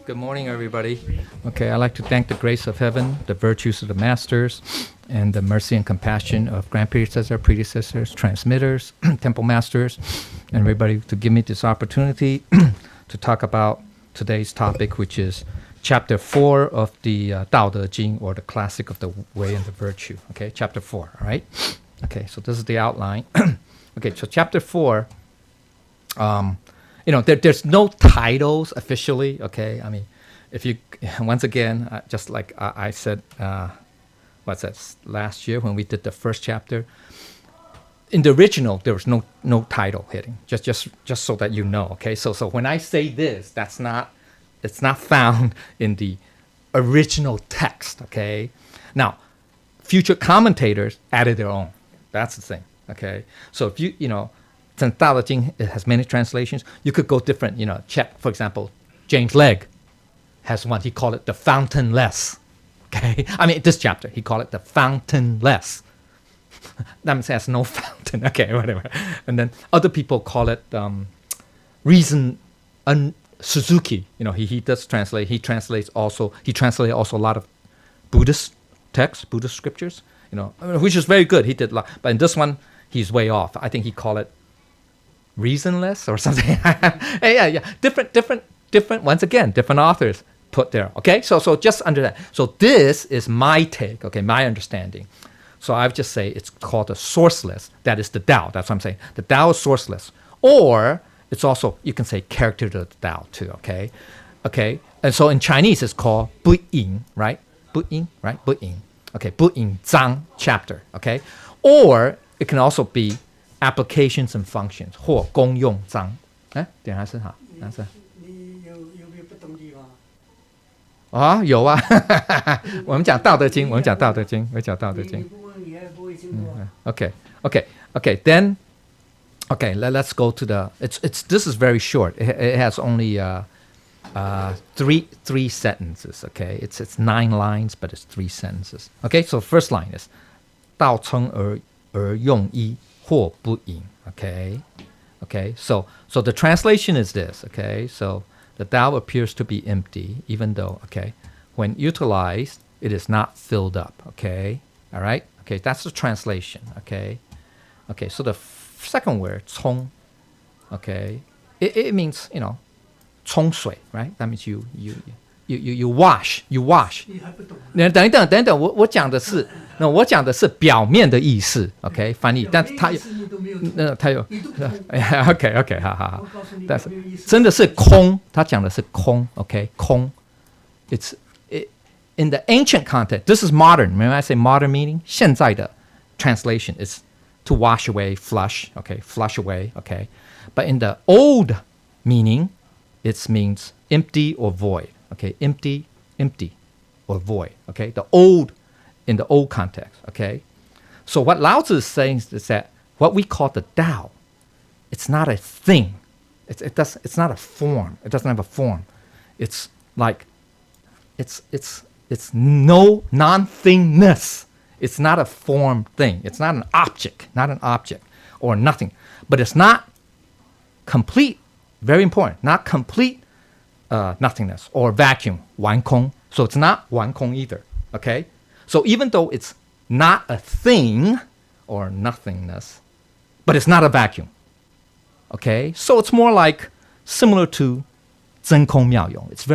Good morning, everybody. Okay, I'd like to thank the grace of heaven, the virtues of the masters, and the mercy and compassion of grand predecessors, transmitters, temple masters, and everybody to give me this opportunity to talk about today's topic, which is chapter 4 of the Tao Te Ching, or the classic of the way and the virtue. Okay, chapter 4, all right? Okay, so this is the outline. Okay, so chapter 4, there's no titles officially, okay? I mean, if you, once again, just like I said, last year when we did the first chapter, in the original, there was no title hitting, just so that you know, okay? So when I say this, it's not found in the original text, okay? Now, future commentators added their own. That's the thing, okay? So if since Tao Te Ching has many translations, you could go different, check, for example, James Legge has one, he called it the fountainless, okay? I mean, this chapter, he called it the fountainless. That means it has no fountain, okay, whatever. And then other people call it reason, Suzuki, he does translate, he translates also a lot of Buddhist texts, Buddhist scriptures, which is very good, he did a lot. But in this one, he's way off. I think he called it reasonless or something. yeah. Different. Once again, different authors put there. Okay, so just under that. So this is my take. Okay, my understanding. So I would just say it's called the sourceless. That is the Tao. That's what I'm saying. The Tao is sourceless, or it's also, you can say, character to the Tao too. Okay. And so in Chinese it's called 不应, right? 不应, right? 不应. Okay, 不应章 chapter. Okay, or it can also be applications and functions 或功用章。点还是好？还是？你有没有不懂地方？啊，有啊。我们讲道德经，我讲道德经。Okay. Then, okay. Let's go to the. This is very short. It has only three sentences. Okay, it's 9 lines, but it's 3 sentences. Okay, so first line is 道称而用一。或不应, okay, so the translation is this, okay, so the Tao appears to be empty, even though, okay, when utilized, it is not filled up, okay, all right, okay, that's the translation, okay, so the second word, 冲, okay, it means, 冲水, right, that means you wash. 等一等，我讲的是表面的意思 ，OK 翻译，但他有，OK 好，但是真的是空，他讲的是空 ，OK 空 ，it's in the ancient context. This is modern. When I say modern meaning, 现在的 translation is to wash away, flush, okay, flush away, okay. But in the old meaning, it means empty or void. Okay, empty or void. Okay, in the old context. Okay, so what Lao Tzu is saying is that what we call the Tao, it's not a thing. It's not a form. It doesn't have a form. It's like it's no non-thingness. It's not a form thing. It's not an object or nothing. But it's not complete. Very important. Not complete. Nothingness or vacuum, 完空. So it's not 完空 either, okay? So even though it's not a thing or nothingness, but it's not a vacuum, okay? So it's more like similar to 真空妙用. It's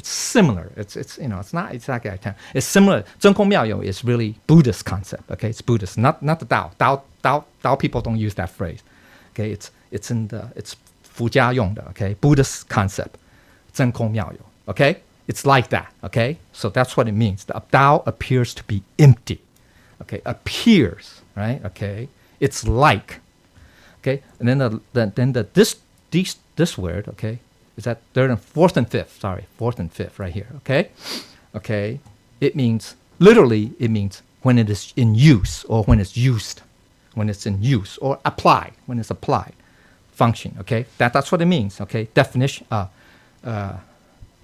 similar. It's not exactly like that. It's similar. 真空妙用 is really Buddhist concept, okay? It's Buddhist, not the Tao. Tao people don't use that phrase, okay? It's 佛家用的, okay? Buddhist concept. 真空妙有, okay? It's like that, okay? So that's what it means. The Tao appears to be empty, okay? Appears, right? Okay? It's like, okay? And then this word, okay? Is that third and fourth and fifth? Sorry, fourth and fifth right here, okay? Okay? It means when it is in use or when it's used, when it's in use or applied, when it's applied, function, okay? That's what it means, okay? Definition.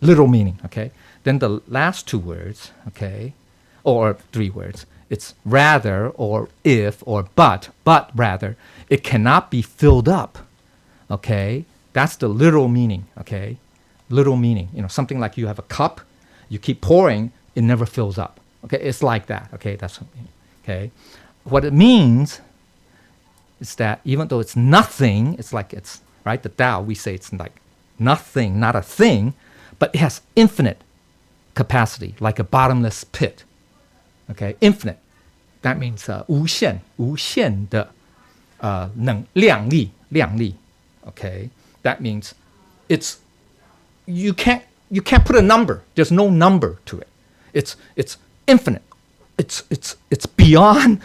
Literal meaning, okay? Then the last 2 words, okay, or 3 words, it's rather or if or but rather, it cannot be filled up, okay? That's the literal meaning, okay? literal meaning. Something like you have a cup, you keep pouring, it never fills up. Okay, it's like that. Okay, that's what it means. Okay, what it means is that even though it's nothing, it's like it's right. The Tao, we say it's like nothing, not a thing, but it has infinite capacity, like a bottomless pit. Okay, infinite. That means 无限的量力. Okay, that means it's you can't put a number. There's no number to it. It's infinite. It's beyond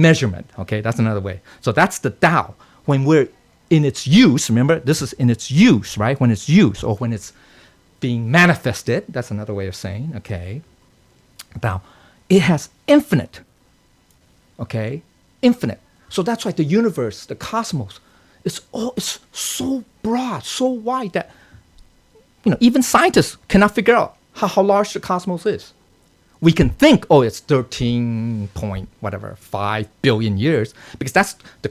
measurement. Okay, that's another way. So that's the Tao. When we're in its use, remember this is in its use, right? When it's used or when it's being manifested, that's another way of saying. Okay, now it has infinite. Okay, infinite. So that's why the universe, the cosmos, it's so broad, so wide that even scientists cannot figure out how large the cosmos is. We can think, it's 13 point whatever 5 billion years, because that's the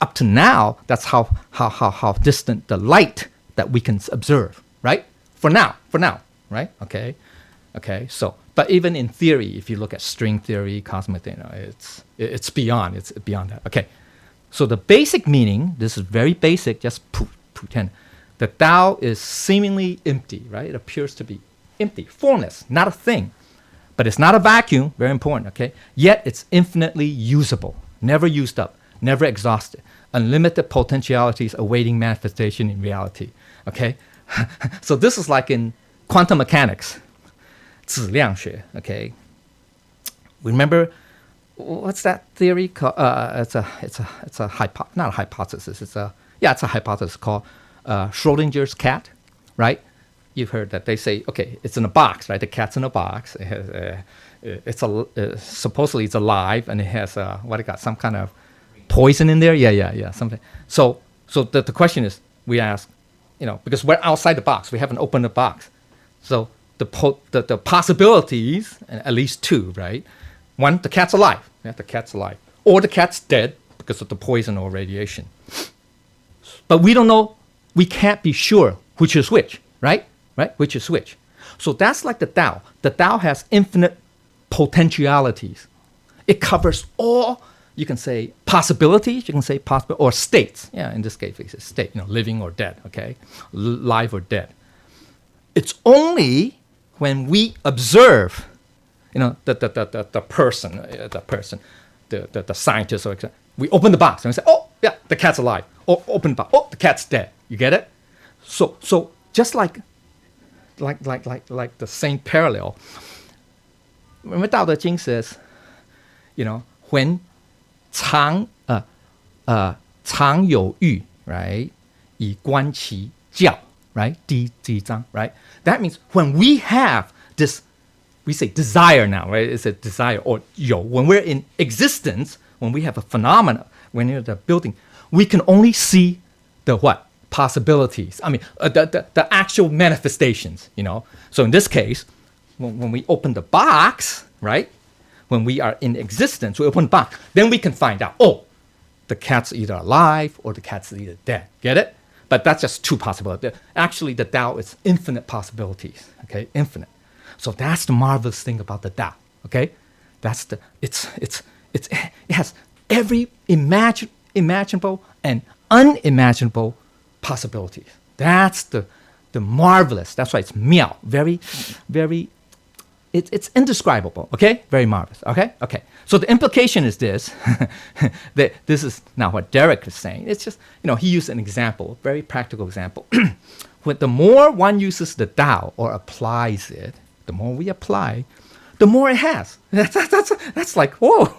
up to now. That's how distant the light that we can observe, right? For now, right? Okay. So, but even in theory, if you look at string theory, cosmic theory, it's beyond that. Okay. So the basic meaning, this is very basic. Just pretend the Tao is seemingly empty, right? It appears to be empty, formless, not a thing. But it's not a vacuum, very important, okay? Yet it's infinitely usable, never used up, never exhausted, unlimited potentialities awaiting manifestation in reality, okay? So this is like in quantum mechanics, 质量学, okay? Remember, what's that theory called? It's not a hypothesis, it's a hypothesis called Schrodinger's cat, right? You've heard that they say, okay, it's in a box, right? The cat's in a box. It has, supposedly it's alive, and it has some kind of poison in there. Yeah, something. So the question is, we ask, because we're outside the box, we haven't opened the box. So the possibilities, at least two, right? One, the cat's alive. Yeah, the cat's alive, or the cat's dead because of the poison or radiation. But we don't know. We can't be sure which is which, right? Right? Which is which. So that's like the Tao. The Tao has infinite potentialities. It covers all, you can say, possibilities, you can say possible, or states. Yeah, in this case, it's a state, living or dead, okay? Live or dead. It's only when we observe, the person, the scientist, or we open the box and we say, oh, yeah, the cat's alive. Or open the box, oh, the cat's dead. You get it? So just like the same parallel. Remember Tao Te Ching says, when 常有欲, right? 以观其教, right? 第几章, right? That means when we have this, we say desire now, right? It's a desire, or when we're in existence, when we have a phenomena, when you're the building, we can only see the what? Possibilities. I mean, the actual manifestations, So in this case, when we open the box, right? When we are in existence, we open the box, then we can find out, the cat's either alive or the cat's either dead. Get it? But that's just two possibilities. Actually, the Tao is infinite possibilities, okay? Infinite. So that's the marvelous thing about the Tao, okay? That's it has every imaginable and unimaginable possibilities. That's the marvelous. That's why it's miao. Very, very. It's indescribable. Okay, very marvelous. Okay. So the implication is this. That this is now what Derek is saying. It's just he used an example, a very practical example. When the more one uses the Tao or applies it, the more we apply, the more it has. That's like whoa.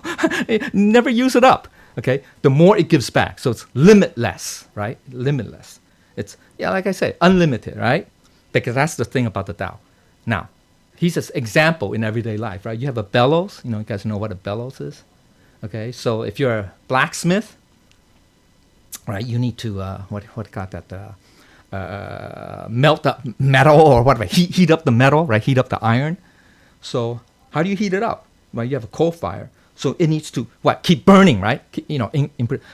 Never use it up. Okay, the more it gives back. So it's limitless, right? Limitless. It's, like I said, unlimited, right? Because that's the thing about the Tao. Now, he's an example in everyday life, right? You have a bellows. You guys know what a bellows is? Okay, so if you're a blacksmith, right, you need to, melt up metal or whatever, heat up the metal, right? Heat up the iron. So how do you heat it up? Well, you have a coal fire. So it needs to what? Keep burning, right?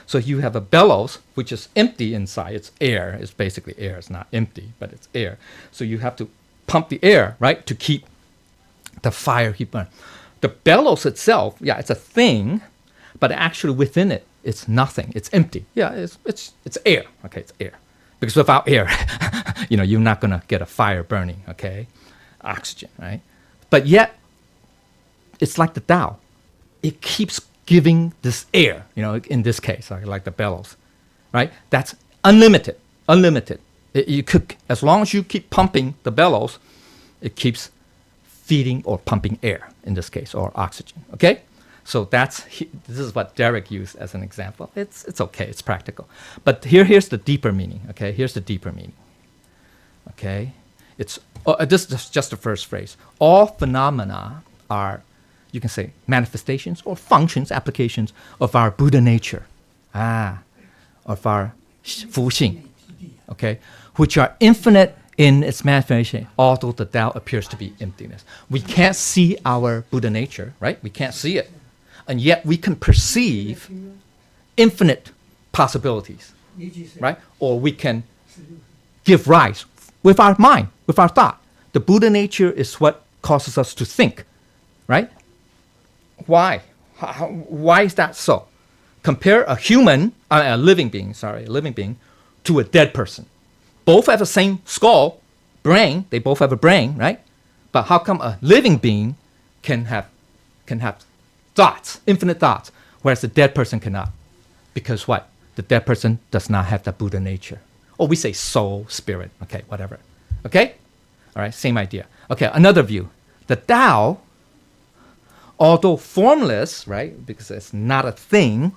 So you have a bellows, which is empty inside. It's air. It's basically air. It's not empty, but it's air. So you have to pump the air, right, to keep the fire keep burning. The bellows itself, yeah, it's a thing, but actually within it, it's nothing. It's empty. Yeah, it's air. Okay, it's air. Because without air, you're not gonna get a fire burning. Okay, oxygen, right? But yet, it's like the Tao. It keeps giving this air, in this case, like the bellows, right? That's unlimited, unlimited. You could, as long as you keep pumping the bellows, it keeps feeding or pumping air, in this case, or oxygen, okay? So this is what Derek used as an example. It's okay, it's practical. But here's the deeper meaning, okay? Here's the deeper meaning, okay? This is just the first phrase. All phenomena are, you can say, manifestations or functions, applications of our Buddha nature, of our 福性, okay, which are infinite in its manifestation, although the Tao appears to be emptiness. We can't see our Buddha nature, right? We can't see it. And yet we can perceive infinite possibilities, right? Or we can give rise with our mind, with our thought. The Buddha nature is what causes us to think, right? Why? Why is that so? Compare a living being, to a dead person. Both have the same skull, brain. They both have a brain, right? But how come a living being can have thoughts, infinite thoughts, whereas the dead person cannot? Because what? The dead person does not have the Buddha nature. Or we say soul, spirit, okay, whatever. Okay? All right, same idea. Okay, another view. The Tao, although formless, right, because it's not a thing,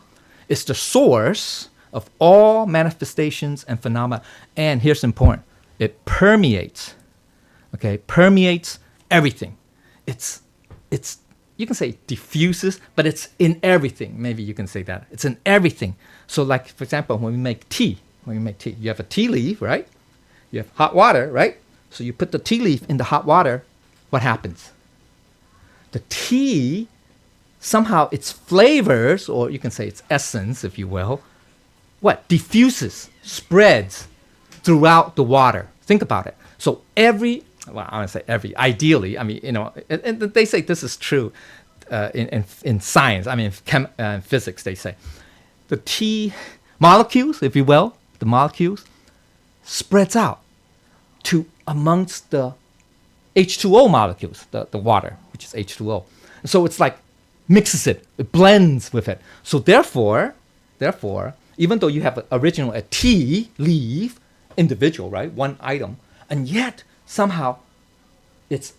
is the source of all manifestations and phenomena. And here's important. It permeates, okay, permeates everything. It's you can say diffuses, but it's in everything. Maybe you can say that. It's in everything. So like, for example, when we make tea, you have a tea leaf, right? You have hot water, right? So you put the tea leaf in the hot water, what happens? The tea, somehow its flavors, or you can say its essence, if you will, what? Diffuses, spreads throughout the water. Think about it. So ideally, and they say this is true in science, in physics, they say. The tea molecules, if you will, the molecules spreads out to amongst the H2O molecules, the water, which is H2O. So it's like mixes it blends with it. So therefore, even though you have a tea leaf, individual, right, one item, and yet somehow its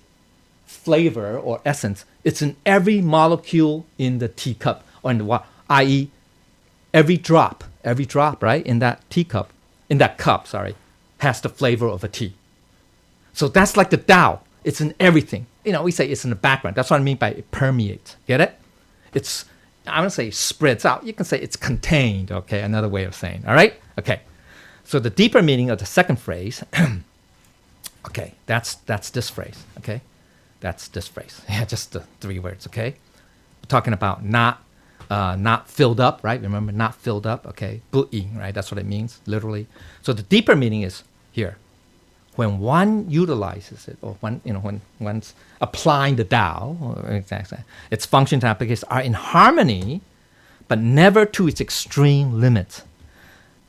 flavor or essence, it's in every molecule in the teacup or in the water, i.e., every drop, right, in that cup, has the flavor of a tea. So that's like the Tao. It's in everything. We say it's in the background. That's what I mean by it permeates. Get it? I don't say spreads out. You can say it's contained, okay? Another way of saying, all right? Okay. So the deeper meaning of the second phrase, okay, that's this phrase, okay? That's this phrase. Yeah, just the 3 words, okay? We're talking about not filled up, right? Remember, not filled up, okay? 不盈, right? That's what it means, literally. So the deeper meaning is here. When one utilizes it, or when one's applying the Tao, its functions and applications are in harmony, but never to its extreme limit,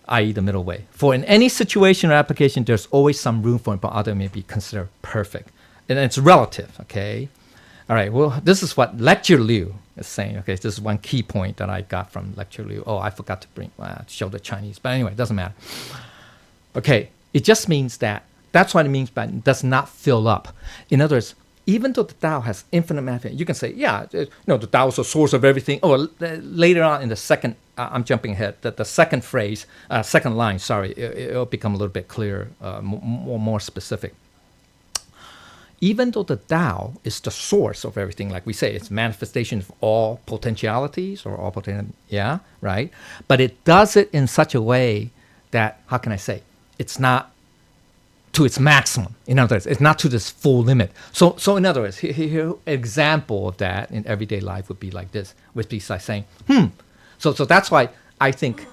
i.e. the middle way. For in any situation or application, there's always some room for it, but other may be considered perfect. And it's relative, okay? All right, well, this is what Lecture Liu is saying, okay? This is one key point that I got from Lecture Liu. Oh, I forgot to show the Chinese, but anyway, it doesn't matter. Okay, it just means that's what it means by it does not fill up. In other words, even though the Tao has infinite manifestation, you can say, the Tao is the source of everything. Or later on in the second, I'm jumping ahead, the second phrase, second line, it'll become a little bit clearer, more specific. Even though the Tao is the source of everything, like we say, it's manifestation of all potentialities or all right? But it does it in such a way that, how can I say, it's not to its maximum. In other words, it's not to this full limit. So in other words, here an example of that in everyday life would be like this, would be like saying, So that's why I think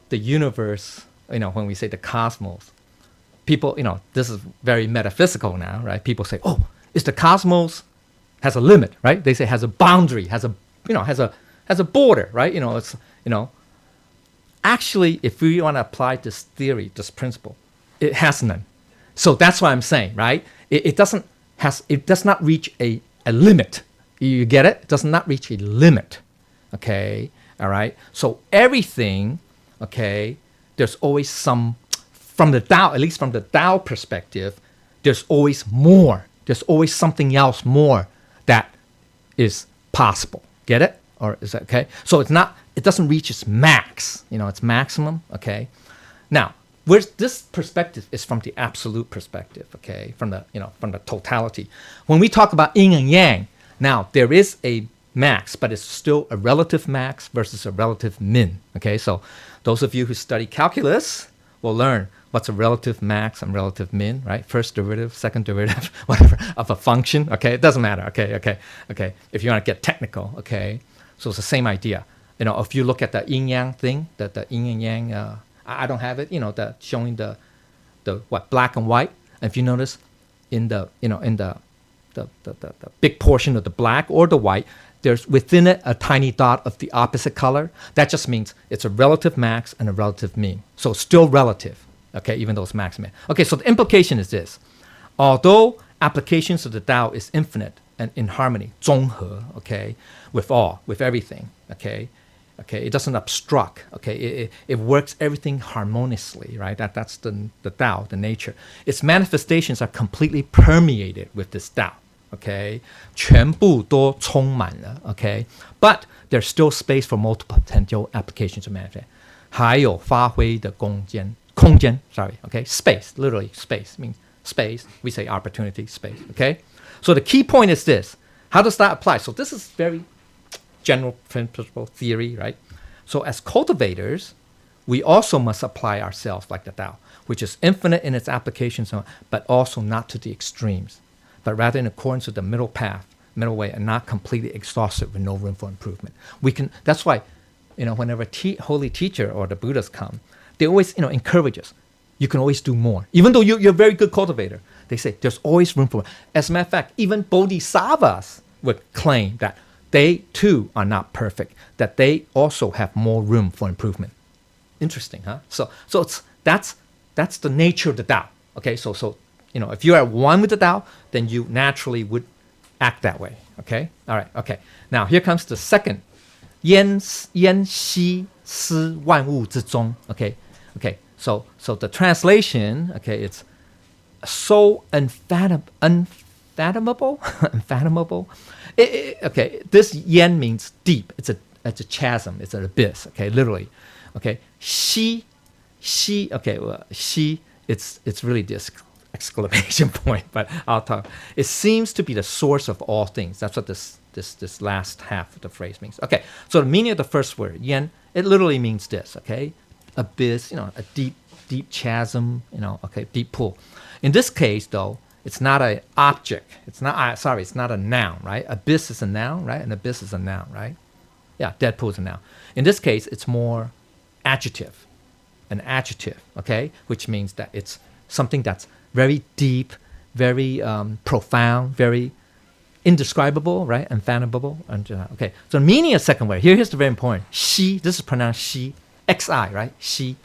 the universe, when we say the cosmos, people, this is very metaphysical now, right? People say, oh, is the cosmos has a limit, right? They say has a boundary, has a border, right? Actually, if we want to apply this theory, this principle, it has none. So that's what I'm saying, right? It does not reach a limit. You get it? It does not reach a limit. Okay, all right. So everything, okay, there's always some, from the Tao, at least from the Tao perspective, there's always more. There's always something else more that is possible. Get it? Or is that okay? So it doesn't reach its max, its maximum, okay? Now, this perspective is from the absolute perspective, okay? From the totality. When we talk about yin and yang, now there is a max, but it's still a relative max versus a relative min, okay? So those of you who study calculus will learn what's a relative max and relative min, right? First derivative, second derivative, whatever, of a function, okay? It doesn't matter, okay? If you want to get technical, okay? So it's the same idea. If you look at the yin-yang thing, the yin and yang, I don't have it, the showing the black and white. And if you notice in the big portion of the black or the white, there's within it a tiny dot of the opposite color. That just means it's a relative max and a relative min. So it's still relative, okay, even though it's max min. Okay, so the implication is this. Although applications of the Tao is infinite and in harmony, 综合, okay, with all, with everything, okay, it doesn't obstruct, okay, it works everything harmoniously, right? That's the Tao, the nature. Its manifestations are completely permeated with this Tao, okay, 全部都充满了, okay, but there's still space for multiple potential applications to manifest. 还有发挥的空间, sorry, okay, space, literally space means space. We say opportunity, space, okay. So the key point is this. How does that apply? So this is very general principle theory, right? So as cultivators, we also must apply ourselves like the Tao, which is infinite in its applications, but also not to the extremes, but rather in accordance with the middle path, middle way, and not completely exhaustive with no room for improvement. That's why, whenever a holy teacher or the Buddhas come, they always, encourage us. You can always do more. Even though you're a very good cultivator, they say there's always room for more. As a matter of fact, even bodhisattvas would claim that they too are not perfect, that they also have more room for improvement. Interesting, huh? So that's the nature of the Tao. Okay, so if you are one with the Tao, then you naturally would act that way. Okay, all right. Okay, now here comes the second. 焉悉思万物之中. Okay. So the translation, okay, it's so unfathomable. Okay, this yen means deep. It's a chasm. It's an abyss. Okay, literally. Okay, she. Okay, well, she. It's really this exclamation point. But I'll talk. It seems to be the source of all things. That's what this last half of the phrase means. Okay, so the meaning of the first word yen, it literally means this. Okay, abyss. A deep chasm. Okay, deep pool. In this case, though, it's not an object. It's not a noun, right? Abyss is a noun, right? An abyss is a noun, right? Yeah, dead pool is a noun. In this case, it's more adjective, an adjective, okay? Which means that it's something that's very deep, very profound, very indescribable, right? Unfathomable. Okay, so the meaning of the second word, here's the very important. She, this is pronounced she, X-I, right? She.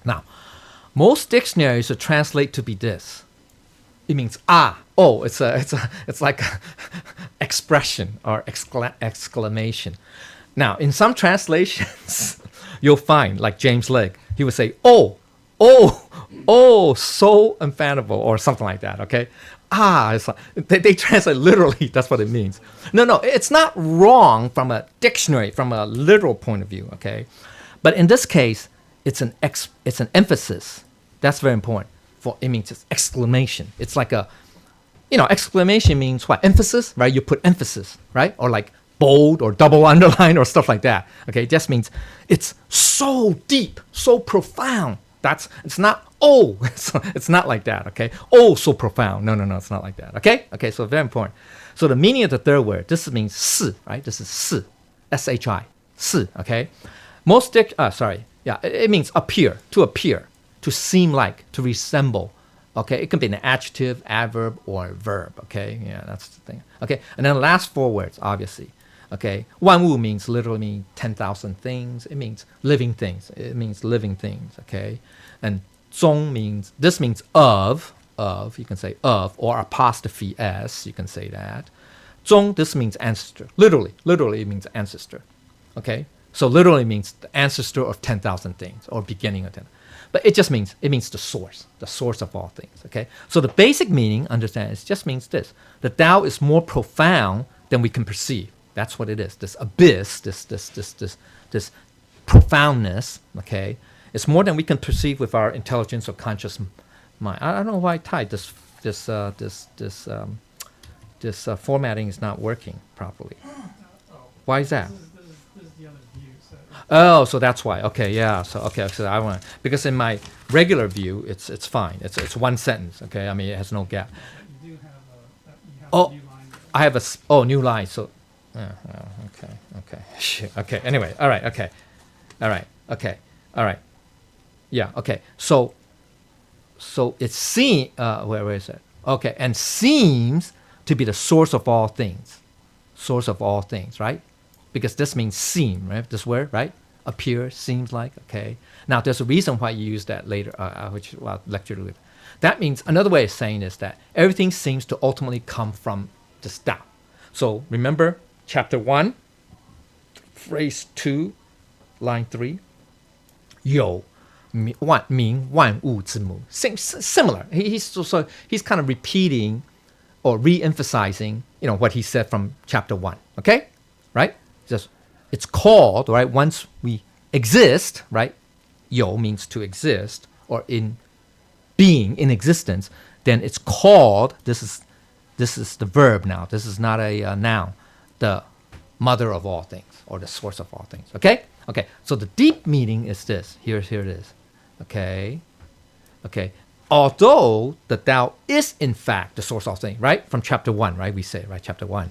Now, most dictionaries would translate to be this. It means it's like a expression or exclamation. Now, in some translations, you'll find, like James Legge, he would say, oh, so unfathomable, or something like that, okay? It's like, they translate literally, that's what it means. No, it's not wrong from a dictionary, from a literal point of view, okay? But in this case, it's an emphasis. That's very important. It means it's exclamation. It's like exclamation means what? Emphasis, right? You put emphasis, right? Or like bold or double underline or stuff like that. Okay, it just means it's so deep, so profound. It's not Oh, it's not like that, okay? Oh, so profound. No, it's not like that, okay? Okay, so very important. So the meaning of the third word, this means 是, right? This is 是, S-H-I, 是, okay? It means appear, to seem like, to resemble, okay? It can be an adjective, adverb, or a verb, okay? Yeah, that's the thing. Okay, and then the last four words, obviously. Okay, 万物 means literally 10,000 things. It means living things. Okay? And 中 means, this means of, you can say of, or apostrophe s, you can say that. 中, this means ancestor. Literally it means ancestor. Okay? So literally means the ancestor of 10,000 things, or beginning of 10. But it means the source of all things. Okay? So the basic meaning, understand, it just means this. The Tao is more profound than we can perceive. That's what it is. This abyss, this profoundness, okay? It's more than we can perceive with our intelligence or conscious mind. I don't know why this formatting is not working properly. Why is that? This is the other view. Oh, so that's why. Okay, yeah. So I want, because in my regular view, it's fine. It's one sentence. Okay, I mean it has no gap. You do have Oh, a new line. I have new line. So, okay. Shit. Okay. Anyway, all right. Okay. Yeah. Okay. So it seems. Where is it? Okay, and seems to be the source of all things. Source of all things, right? Because this means seem, right? This word, right? Appear, seems like. Okay. Now there's a reason why you use that later, which I'll lecture later. That means another way of saying is that everything seems to ultimately come from this Tao. So remember chapter 1, phrase 2, line 3. 有 名万物之母. Similar. He's kind of repeating or re-emphasizing, what he said from chapter 1. Okay? Right? It's called, right? Once we exist, right? 有 means to exist, or in being, in existence, then it's called, this is the verb now. This is not a noun. The mother of all things, or the source of all things. Okay? Okay. So the deep meaning is this. Here it is. Okay? Okay. Although the Tao is in fact the source of all things, right? From chapter 1, right? We say, right? Chapter 1.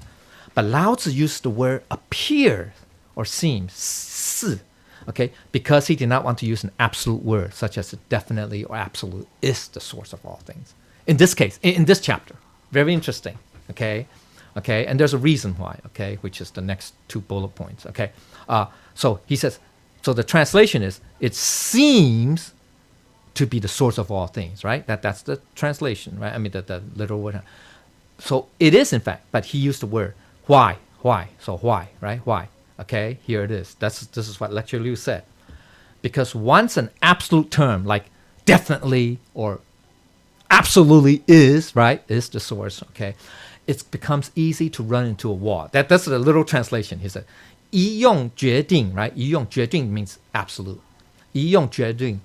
But Lao Tzu used the word appear or seems, 是, okay? Because he did not want to use an absolute word, such as definitely or absolute is the source of all things. In this case, in this chapter. Very interesting, okay? Okay, and there's a reason why, okay, which is the next 2 bullet points, okay? So he says, so the translation is, it seems to be the source of all things, right? That's the translation, right? I mean, the literal word. So it is, in fact, but he used the word, why? So why, right? Why? Okay, here it is. This is what Lecture Liu said. Because once an absolute term, like definitely or absolutely is, right, is the source, okay, it becomes easy to run into a wall. That's the literal translation. He said, 一用决定, right? 一用决定 means absolute. 一用决定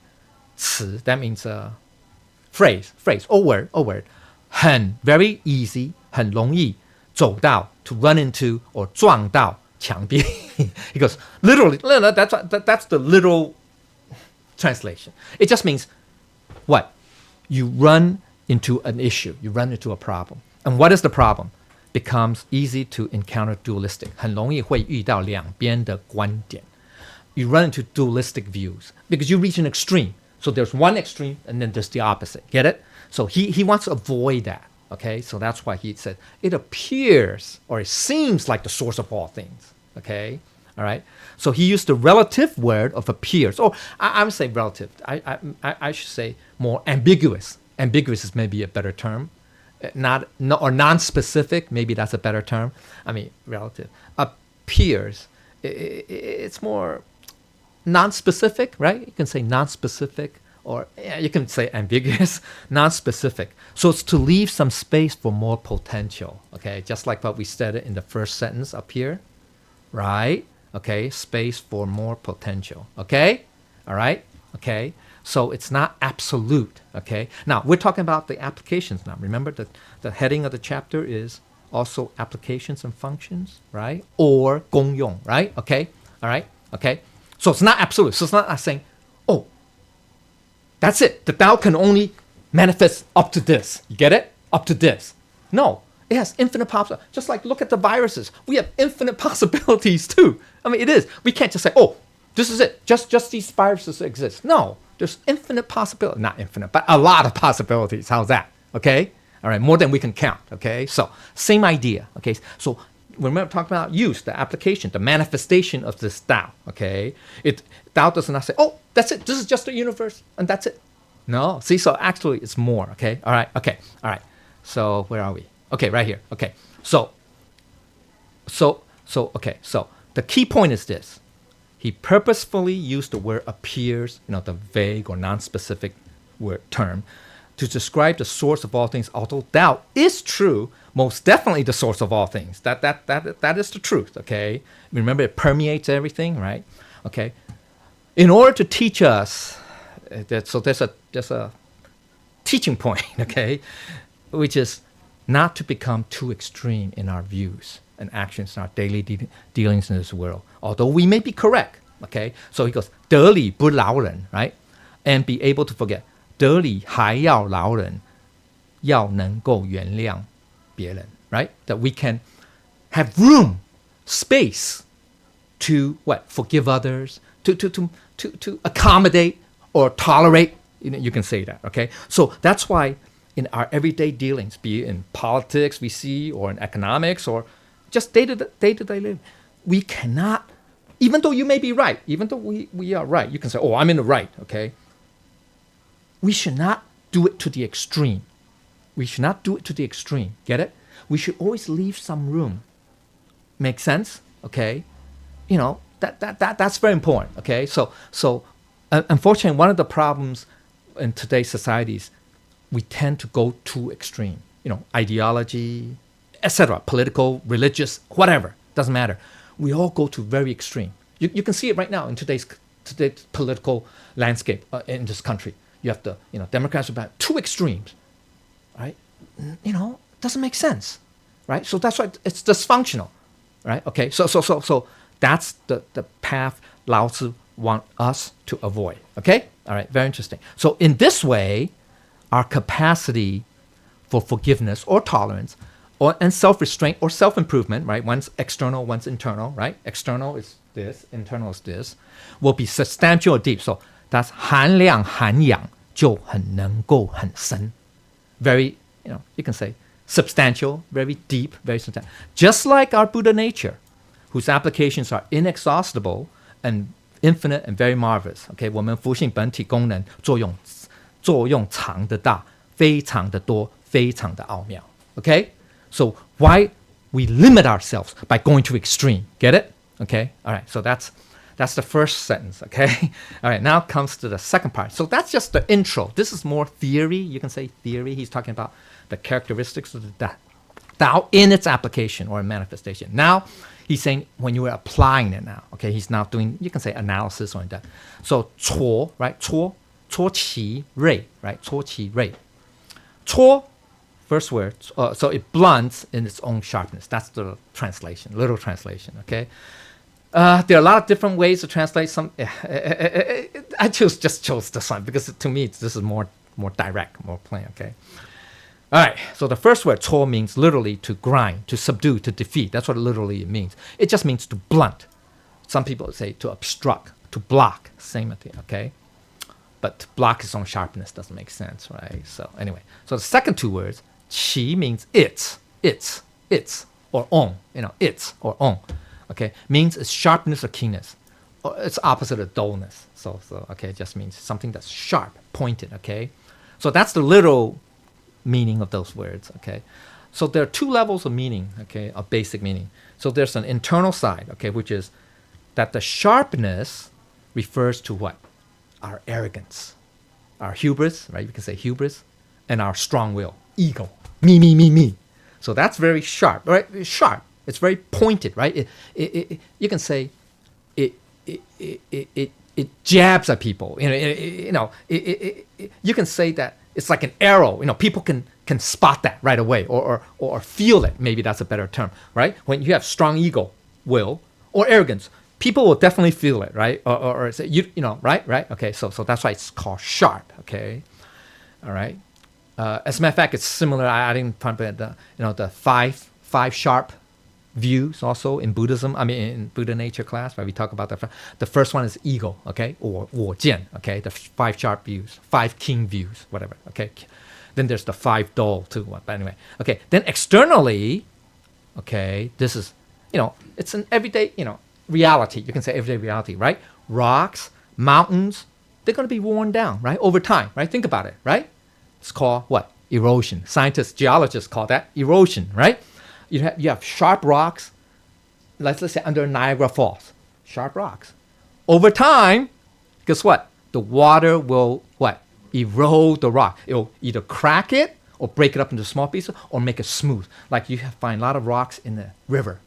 词, that means phrase, or word. 很 very easy, 很容易走到 to run into or 撞到墙壁. He goes, literally, that's the literal translation. It just means what? You run into an issue, you run into a problem. And what is the problem? Becomes easy to encounter dualistic. 很容易会遇到两边的观点. You run into dualistic views because you reach an extreme. So there's one extreme and then there's the opposite. Get it? So he wants to avoid that. Okay, so that's why he said it appears or it seems like the source of all things. Okay, all right. So he used the relative word of appears, or I would say relative. I should say more ambiguous. Ambiguous is maybe a better term. Or non-specific. Maybe that's a better term. I mean, relative. Appears. It's more non-specific, right? You can say non-specific. Or you can say ambiguous, non-specific. So it's to leave some space for more potential, okay? Just like what we said in the first sentence up here, right? Okay, space for more potential, okay? All right, okay? So it's not absolute, okay? Now, we're talking about the applications now. Remember that the heading of the chapter is also applications and functions, right? Or 功用, right? Okay, all right, okay? So it's not absolute. So it's not saying, oh, That's it. The Tao can only manifest up to this. You get it? Up to this. No, it has infinite possibilities. Just like look at the viruses. We have infinite possibilities too. I mean, it is. We can't just say, oh, this is it. Just these viruses exist. No, there's infinite possibilities. Not infinite, but a lot of possibilities. How's that? Okay? All right, more than we can count. Okay? So, same idea. Okay? So, remember talking about use, the application, the manifestation of this Tao. Okay? Tao does not say, oh, that's it. This is just the universe, and that's it. No. See, so actually it's more. Okay? All right. Okay. All right. So, where are we? Okay, right here. Okay. So the key point is this. He purposefully used the word appears, the vague or non-specific word term, to describe the source of all things. Although Tao is true, most definitely the source of all things. That is the truth. Okay, remember it permeates everything, right? Okay, in order to teach us, so there's a teaching point. Okay, which is not to become too extreme in our views and actions in our daily dealings in this world. Although we may be correct, okay? So he goes, 得理不饶人, right? And be able to forget, 得理还要饶人，要能够原谅别人, right? That we can have room, space to what? Forgive others, to accommodate or tolerate. You can say that, okay? So that's why in our everyday dealings, be it in politics we see, or in economics, or just day-to-day living, we cannot, even though you may be right, even though we are right, you can say, oh, I'm in the right, okay? We should not do it to the extreme. We should not do it to the extreme. Get it? We should always leave some room. Make sense? Okay? That's very important, okay? So unfortunately, one of the problems in today's societies, we tend to go too extreme. Ideology, etc., political, religious, whatever, doesn't matter. We all go to very extreme. You can see it right now in today's political landscape in this country. You have the Democrats about two extremes, right? Doesn't make sense, right? So that's why it's dysfunctional, right? Okay, so that's the path Lao Tzu want us to avoid. Okay, all right, very interesting. So in this way, our capacity for forgiveness or tolerance and self-restraint or self-improvement, right? One's external, one's internal, right? External is this, internal is this, will be substantial or deep. So that's 涵量涵养就很能够很深. Very, you can say substantial, very deep, very substantial. Just like our Buddha nature, whose applications are inexhaustible and infinite and very marvelous. Okay, 我们福性本体功能作用常的大，非常的多，非常的奥妙. Okay? So why we limit ourselves by going to extreme? Get it? Okay? All right. So that's the first sentence. Okay? All right. Now comes to the second part. So that's just the intro. This is more theory. You can say theory. He's talking about the characteristics of the Tao in its application or manifestation. Now he's saying when you are applying it now. Okay? He's now doing, you can say analysis on that. So 戳, right? 戳其锐, right? 戳其锐. 戳, first word, so it blunts in its own sharpness. That's the translation, literal translation, okay? There are a lot of different ways to translate some. I just chose this one because to me this is more direct, more plain, okay? All right, so the first word, 戳, means literally to grind, to subdue, to defeat. That's what literally it means. It just means to blunt. Some people say to obstruct, to block, same thing, okay? But to block its own sharpness doesn't make sense, right? So anyway, so the second two words, 其 means it's, or on, it's or on, okay? Means it's sharpness or keenness. Or it's opposite of dullness. So okay, it just means something that's sharp, pointed, okay? So that's the literal meaning of those words, okay? So there are two levels of meaning, okay, of basic meaning. So there's an internal side, okay, which is that the sharpness refers to what? Our arrogance, our hubris, right? You can say hubris, and our strong will, ego, me. So that's very sharp, right? It's sharp. It's very pointed, right? You can say it jabs at people. You can say that it's like an arrow. People can spot that right away or feel it. Maybe that's a better term, right? When you have strong ego, will, or arrogance, people will definitely feel it, right? Or say, right? Okay, so that's why it's called sharp, okay? All right. As a matter of fact, it's similar. I didn't talk about the five sharp views also in Buddhism. I mean, in Buddha nature class, where we talk about the first one is ego, okay, or 我见, okay, the 5 sharp views, 5 king views, whatever, okay. Then there's the 5 dull too. But anyway, okay. Then externally, okay, this is, it's an everyday, reality. You can say everyday reality, right? Rocks, mountains, they're going to be worn down, right? Over time, right? Think about it, right? It's called what? Erosion. Scientists, geologists call that erosion, right? You have sharp rocks, let's say under Niagara Falls, sharp rocks. Over time, guess what? The water will what? Erode the rock. It will either crack it or break it up into small pieces or make it smooth. Like you find a lot of rocks in the river,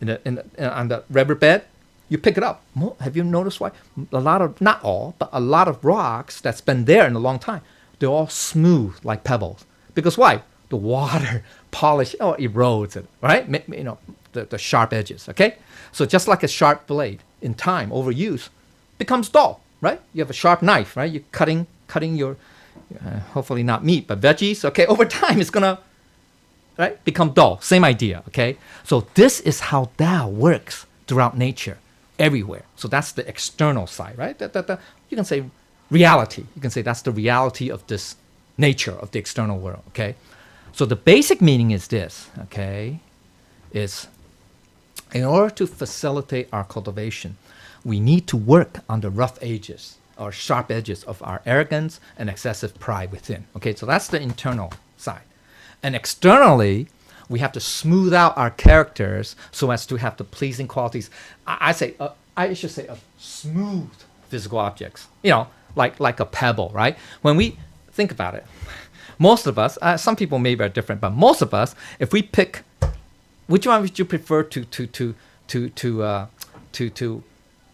on the riverbed. You pick it up. Have you noticed why? A lot of, not all, but a lot of rocks that's been there in a long time, they're all smooth like pebbles. Because why? The water polish or erodes it, right? The sharp edges, okay? So just like a sharp blade, in time, overuse, becomes dull, right? You have a sharp knife, right? You're cutting your, hopefully not meat, but veggies, okay? Over time, it's gonna, right, become dull. Same idea, okay? So this is how Tao works throughout nature, everywhere. So that's the external side, right? You can say reality. You can say that's the reality of this nature of the external world, okay? So the basic meaning is this, okay, is in order to facilitate our cultivation, we need to work on the rough edges or sharp edges of our arrogance and excessive pride within. Okay, so that's the internal side. And externally, we have to smooth out our characters so as to have the pleasing qualities. I should say of smooth physical objects, like a pebble, right? When we think about it, most of us, some people maybe are different, but most of us, if we pick, which one would you prefer to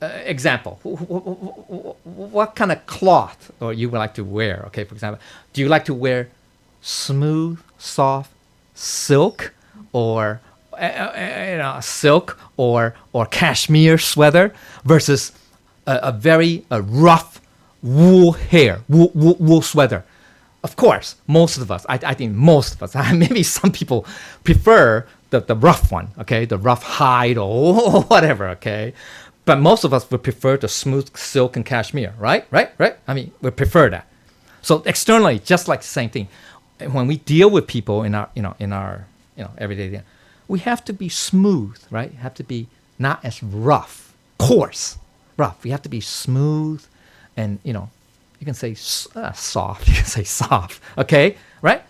example? What kind of cloth or you would like to wear? Okay, for example, do you like to wear smooth, soft silk, or silk or cashmere sweater versus a very rough wool sweater? Of course, most of us, I think most of us, maybe some people prefer the rough one, okay, the rough hide or whatever, okay. But most of us would prefer the smooth silk and cashmere, right? I mean, we prefer that. So externally, just like the same thing, when we deal with people in our everyday day, we have to be smooth, right? Have to be not as rough, coarse, rough. We have to be smooth, and you can say soft. You can say soft, okay, right?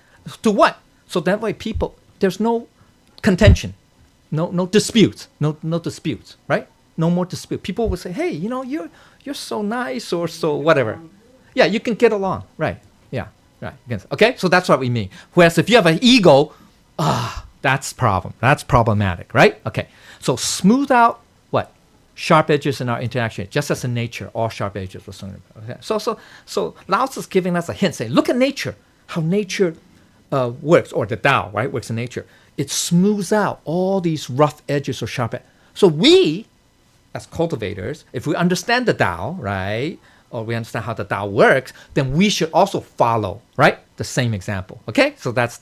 To what? So that way, there's no contention, no disputes, no disputes, right? No more dispute. People will say, hey, you're so nice or so whatever. Yeah, you can get along, right? Yeah, right. Okay, so that's what we mean. Whereas if you have an ego, that's problem. That's problematic, right? Okay, so smooth out what? Sharp edges in our interaction, just as in nature, all sharp edges were something. Okay? So Lao Tzu is giving us a hint, saying, look at nature, how nature works, or the Tao, right, works in nature. It smooths out all these rough edges or sharp edges. So we, as cultivators, if we understand the Tao, right, or we understand how the Tao works, then we should also follow, right, the same example. Okay, so that's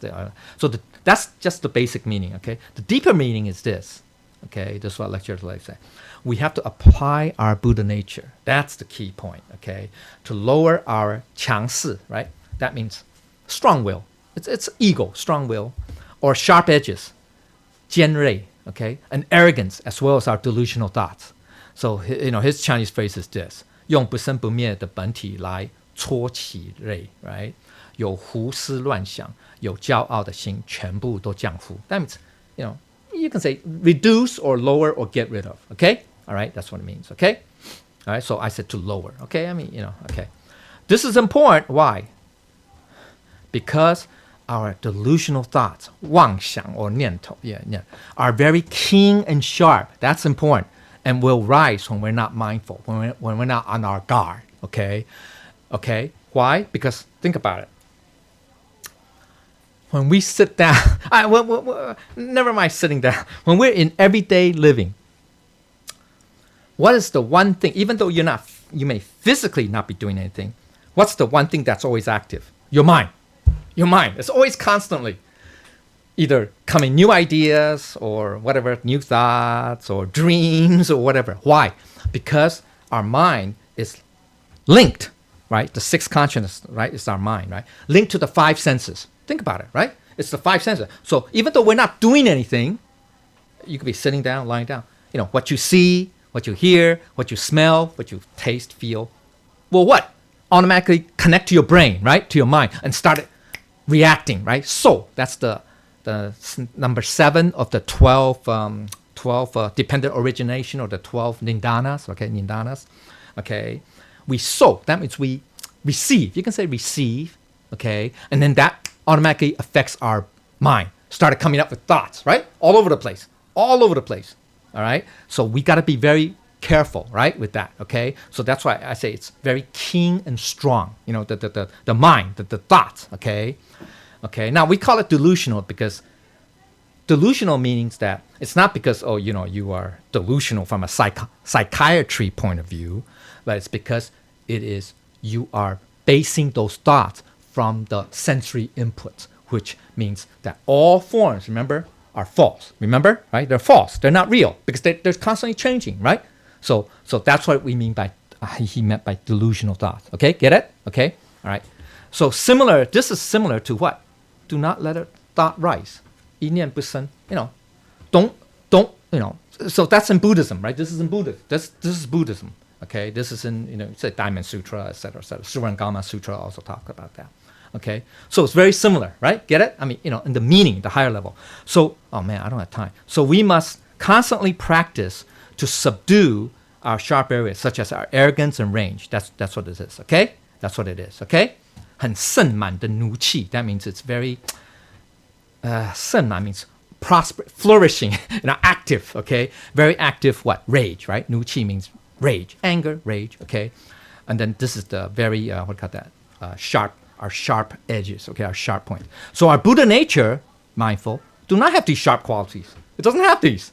that's just the basic meaning. Okay, the deeper meaning is this. Okay, this is what lecturers like to say. We have to apply our Buddha nature. That's the key point. Okay, to lower our 强势, right? That means strong will. It's ego, strong will, or sharp edges, 尖锐, okay, and arrogance as well as our delusional thoughts. So his Chinese phrase is this: 用不生不灭的本体来戳其锐, right? 有胡思乱想，有骄傲的心，全部都降服. That means, you can say reduce or lower or get rid of. Okay, all right, that's what it means. Okay, all right. So I said to lower. Okay, I mean okay. This is important. Why? Because our delusional thoughts, 妄想 or 念头, are very keen and sharp. That's important, and will rise when we're not mindful, when we're not on our guard. Okay. Why? Because think about it. When we sit down, never mind sitting down. When we're in everyday living, what is the one thing, even though you may physically not be doing anything, what's the one thing that's always active? Your mind. Your mind. It's always constantly either coming new ideas or whatever, new thoughts or dreams or whatever. Why? Because our mind is linked, right? The sixth consciousness, right, is our mind, right? Linked to the five senses. Think about it, right? It's the five senses. So even though we're not doing anything, you could be sitting down, lying down. You know, what you see, what you hear, what you smell, what you taste, feel, will what? Automatically connect to your brain, right? To your mind and start reacting, right? So that's the number 7 of the 12 dependent origination, or the 12 nindanas, okay, nindanas, okay. We so, that means we receive, you can say receive, okay, and then that automatically affects our mind, started coming up with thoughts, right, all over the place, all right, so we got to be very careful, right, with that, okay, so that's why I say it's very keen and strong, you know, the mind, the thoughts, okay. Now we call it delusional because delusional means that it's not because, oh, you know, you are delusional from a psychiatry point of view, but it's because it is, you are basing those thoughts from the sensory inputs, which means that all forms, remember, are false. Remember, right? They're false. They're not real because they're constantly changing, right? So that's what we mean by, he meant by delusional thoughts. Okay, get it? Okay, all right. So this is similar to what? Do not let a thought rise. 一念不生, you know, don't, you know, so that's in Buddhism, right? This is in Buddhism. This is Buddhism, okay? This is in, you know, say Diamond Sutra, etc., etc. Surangama Sutra also talk about that, okay? So it's very similar, right? Get it? I mean, you know, in the meaning, the higher level. So, oh man, I don't have time. So we must constantly practice to subdue our sharp areas, such as our arrogance and rage. That's what it is, okay? That's what it is, okay? 很盛满的怒气, that means it's very 盛满 means prosper, flourishing, you know, active, okay? Very active what? Rage, right? 怒气 means rage, anger, rage, okay? And then this is the very, what do you call that? Sharp, our sharp edges, okay? Our sharp point. So our Buddha nature, mindful, do not have these sharp qualities. It doesn't have these,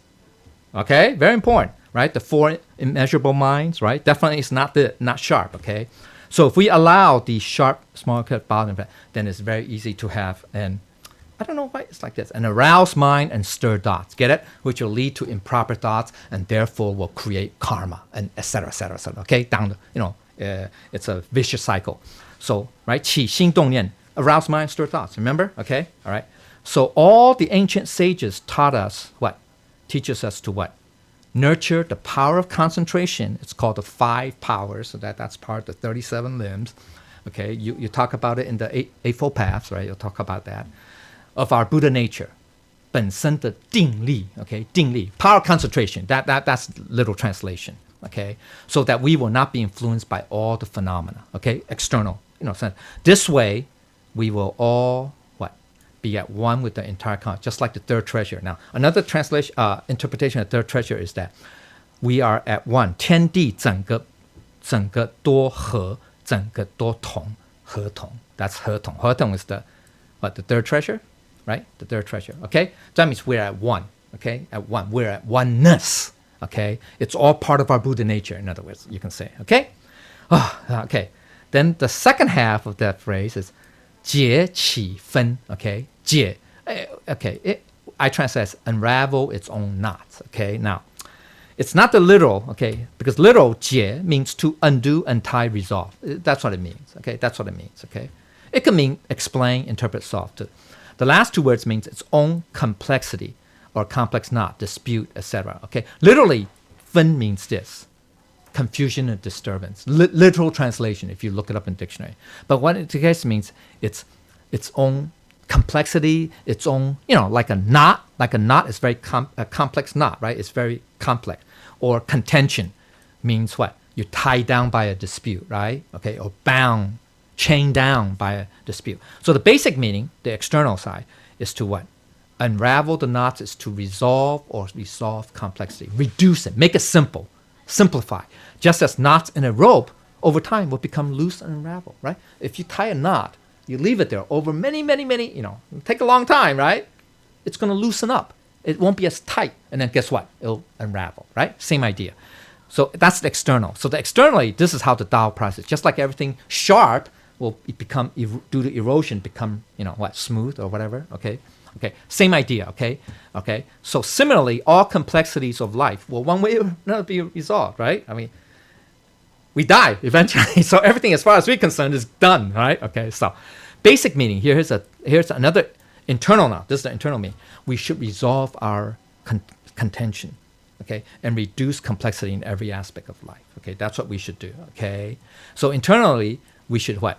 okay? Very important, right? The 4 immeasurable minds, right? Definitely it's not sharp, okay? So if we allow the sharp, small cut bottom, then it's very easy to have I don't know why it's like this, an aroused mind and stirred thoughts, get it? Which will lead to improper thoughts and therefore will create karma and etc., etc., etc., okay? Down the, you know, it's a vicious cycle. So, right, 起心动念, aroused mind, stirred thoughts, remember? Okay, all right. So all the ancient sages taught us what? Teaches us to what? Nurture the power of concentration. It's called the 5 powers, so that's part of the 37 limbs. Okay, you talk about it in the Eightfold Paths, right? You'll talk about that. Of our Buddha nature. 本身的定力, okay? 定力, power of concentration. That's literal translation, okay? So that we will not be influenced by all the phenomena, okay? External, you know, so this way we will all be at one with the entire consciousness, just like the third treasure. Now, another translation, interpretation of third treasure is that we are at one. 天地整个多合, 整个多同, 合同. That's 合同. 合同 is the third treasure, right? The third treasure, okay? That means we're at one, okay? At one. We're at oneness, okay? It's all part of our Buddha nature, in other words, you can say, okay? Okay. Then the second half of that phrase is 解起分, okay? 解, okay, I translate as unravel its own knots, okay? Now, it's not the literal, okay? Because literal 解 means to undo, untie, resolve. That's what it means, okay? That's what it means, okay? It can mean explain, interpret, solve too. The last 2 words means its own complexity or complex knot, dispute, etc., okay? Literally, 分 means this. Confusion and disturbance. Literal translation, if you look it up in dictionary. But what it case means, it's its own complexity, its own, you know, like a knot. Like a knot is very a complex knot, right? It's very complex. Or contention means what? You're tied down by a dispute, right? Okay, or bound, chained down by a dispute. So the basic meaning, the external side, is to what? Unravel the knots is to resolve or resolve complexity. Reduce it, make it simple. Simplify. Just as knots in a rope over time will become loose and unravel, right? If you tie a knot, you leave it there over many, you know, it'll take a long time, right? It's going to loosen up. It won't be as tight. And then guess what? It'll unravel, right? Same idea. So that's the external. So the externally, this is how the Tao process. Just like everything sharp will become, due to erosion, become, smooth or whatever, okay? Okay, same idea, okay? Okay, so similarly, all complexities of life will one way or another be resolved, right? I mean, we die eventually. So everything, as far as we're concerned, is done, right? Okay, so basic meaning, here's another internal now. This is the internal meaning. We should resolve our contention, okay, and reduce complexity in every aspect of life. Okay, that's what we should do. Okay, so internally we should what?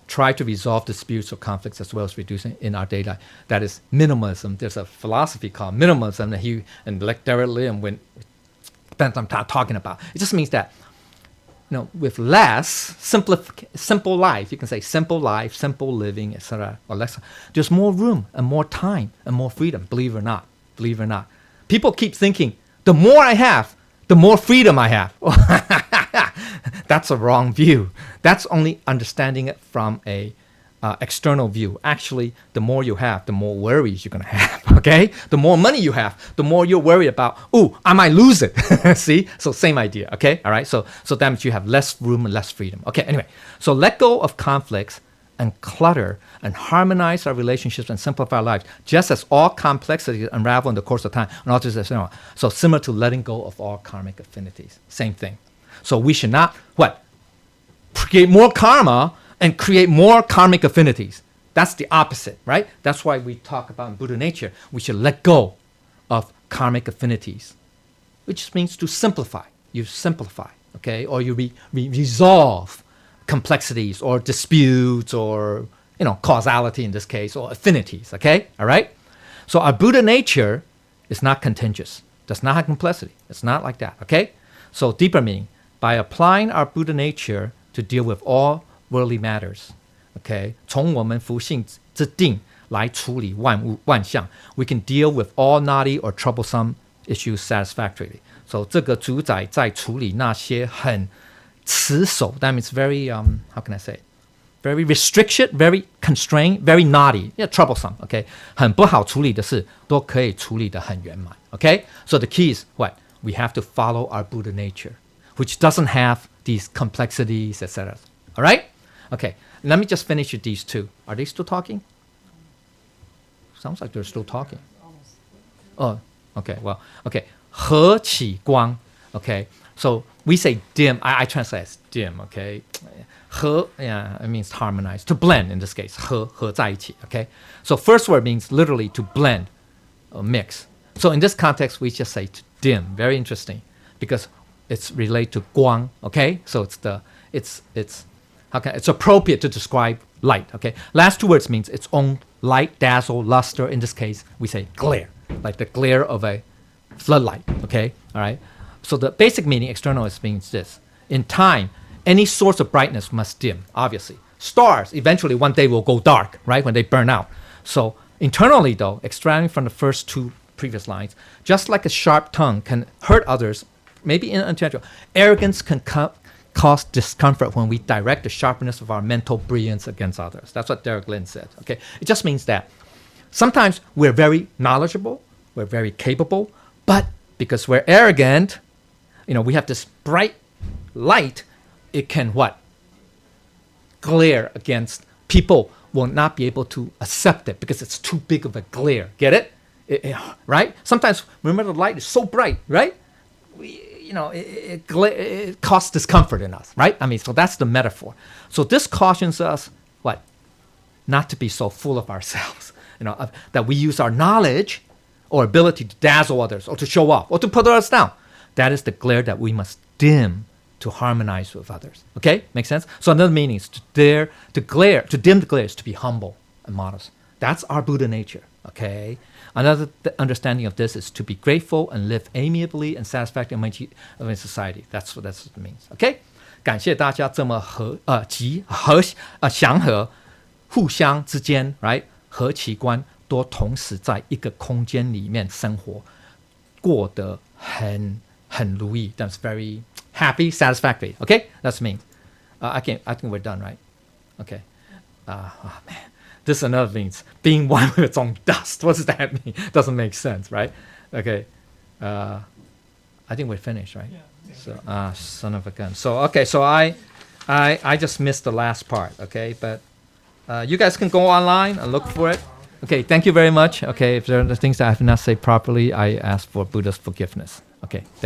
Try to resolve disputes or conflicts as well as reducing in our daily life. That is minimalism. There's a philosophy called minimalism that like Derek Lim spent some time talking about. It just means that with less simple life, you can say simple life, simple living, etc. or less. There's more room and more time and more freedom. Believe it or not. People keep thinking, the more I have, the more freedom I have. That's a wrong view. That's only understanding it from a external view. Actually, the more you have, the more worries you're going to have, okay? The more money you have, the more you're worried about, I might lose it. See? So same idea, okay? All right? So that means you have less room and less freedom. Okay, anyway. So let go of conflicts and clutter and harmonize our relationships and simplify our lives, just as all complexities unravel in the course of time. And all this, so similar to letting go of all karmic affinities. Same thing. So we should not, create more karma and create more karmic affinities. That's the opposite, right? That's why we talk about in Buddha nature, we should let go of karmic affinities, which means to simplify. You simplify, okay? Or you resolve complexities or disputes or, causality in this case, or affinities, okay? All right? So our Buddha nature is not contentious. Does not have complexity. It's not like that, okay? So deeper meaning, by applying our Buddha nature to deal with all worldly matters, okay? 从我们福性之定来处理万物万象, we can deal with all knotty or troublesome issues satisfactorily. So 这个主宰在处理那些很持守, that means very, how can I say it? Very restricted, very constrained, very knotty, troublesome, okay? 很不好处理的事都可以处理得很圆满, okay? So the key is what? We have to follow our Buddha nature, which doesn't have these complexities, etc. All right? Okay, let me just finish with these two. Are they still talking? Sounds like they're still talking. Oh, okay, well, okay. 和起光, okay? So we say dim, I translate as dim, okay? 和, it means harmonize, to blend in this case. 和在一起, okay? So first word means literally to blend or mix. So in this context, we just say to dim. Very interesting, because it's related to 光, okay? So it's appropriate to describe light, okay? Last two words means its own light, dazzle, luster. In this case, we say glare, like the glare of a floodlight, okay? All right? So the basic meaning, external, means this. In time, any source of brightness must dim, obviously. Stars, eventually one day will go dark, right? When they burn out. So internally, though, extracting from the first two previous lines, just like a sharp tongue can hurt others, maybe unintentional, arrogance can cause discomfort when we direct the sharpness of our mental brilliance against others. That's what Derek Lin said, okay? It just means that sometimes we're very knowledgeable, we're very capable, but because we're arrogant, we have this bright light, it can what? Glare against people, will not be able to accept it because it's too big of a glare. Get it? Right? Sometimes, remember, the light is so bright, right? It causes discomfort in us, right? I mean, so that's the metaphor. So this cautions us, what? Not to be so full of ourselves, that we use our knowledge or ability to dazzle others or to show off or to put others down. That is the glare that we must dim to harmonize with others. Okay? Make sense? So another meaning is to dim the glare is to be humble and modest. That's our Buddha nature. Okay? Another understanding of this is to be grateful and live amiably and satisfactorily in society. That's what it means. Okay? 感谢大家这么祥和，互相之间 right 和其观都同时在一个空间里面生活，过得很如意。That's very happy, satisfactory. Okay? That's mean. I think we're done, right? Okay. Man. This another means being one with its own dust. What does that mean? Doesn't make sense, right? Okay. I think we're finished, right? Yeah. So son of a gun. So okay, so I just missed the last part. Okay, but you guys can go online and look for it. Okay, thank you very much. Okay, if there are the things that I have not said properly, I ask for Buddha's forgiveness. Okay.